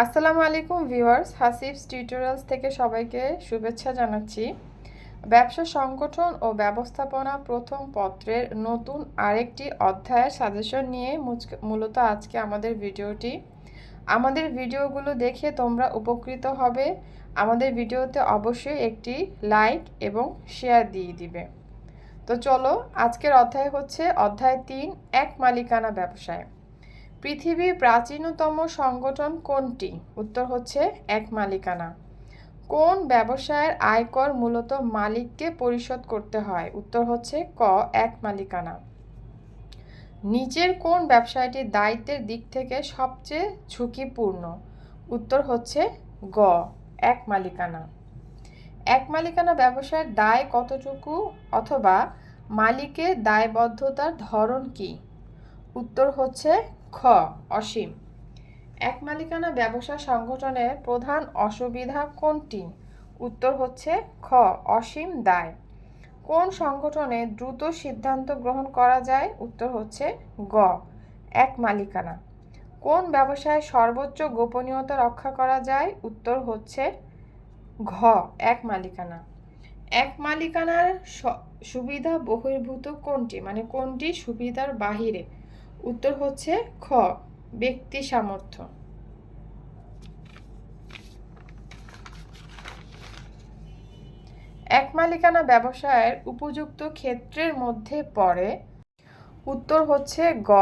আসসালামু আলাইকুম viewers, হাসিবস tutorials থেকে সবাইকে শুভেচ্ছা জানাচ্ছি। ব্যবসা সংগঠন ও ব্যবস্থাপনা প্রথম পত্রের নতুন আরেকটি অধ্যায়ের সাজেশন নিয়ে মূলত আজকে আমাদের ভিডিওটি। আমাদের ভিডিওগুলো দেখে তোমরা উপকৃত হবে। আমাদের ভিডিওতে অবশ্যই একটি লাইক এবং শেয়ার দিয়ে দিবে। তো চলো, আজকের অধ্যায় হচ্ছে অধ্যায় 3, এক মালিকানা ব্যবসায়। পৃথিবীর প্রাচীনতম সংগঠন কোনটি? উত্তর হচ্ছে এক মালিকানা। কোন ব্যবসায়ের আয়কর মূলত মালিককে পরিশোধ করতে হয়? উত্তর হচ্ছে ক, এক মালিকানা। নিচের কোন ব্যবসায়টি দায়িত্বের দিক থেকে সবচেয়ে ঝুঁকিপূর্ণ? উত্তর হচ্ছে গ, এক মালিকানা। এক মালিকানা ব্যবসায়ের দায় কতটুকু অথবা মালিকের দায়বদ্ধতার ধরন কি? উত্তর হচ্ছে খ, অসীম। এক মালিকানা ব্যবসা সংগঠনের প্রধান অসুবিধা কোনটি? উত্তর হচ্ছে খ, অসীম দায়। কোন সংগঠনে দ্রুত সিদ্ধান্ত গ্রহণ করা যায়? উত্তর হচ্ছে গ, এক মালিকানা। কোন ব্যবসায় সর্বোচ্চ গোপনীয়তা রক্ষা করা যায়? উত্তর হচ্ছে ঘ, এক মালিকানা। এক মালিকানার সুবিধা বহির্ভূত কোনটি, মানে কোনটি সুবিধার বাহিরে? উত্তর হচ্ছে খ, ব্যক্তি সামর্থ্য। এক মালিকানা ব্যবসায়ের উপযুক্ত ক্ষেত্রের মধ্যে পড়ে। উত্তর হচ্ছে গ,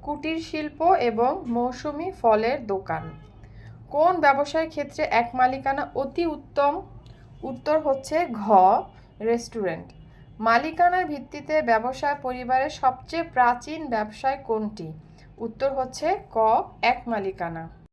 কুটির শিল্প এবং মৌসুমি ফলের দোকান। কোন ব্যবসায়ের ক্ষেত্রে এক মালিকানা অতি উত্তম? উত্তর হচ্ছে ঘ, রেস্টুরেন্ট। মালিকানার ভিত্তিতে ব্যবসায় পরিবারের সবচেয়ে প্রাচীন ব্যবসায় কোনটি? উত্তর হচ্ছে ক, এক মালিকানা।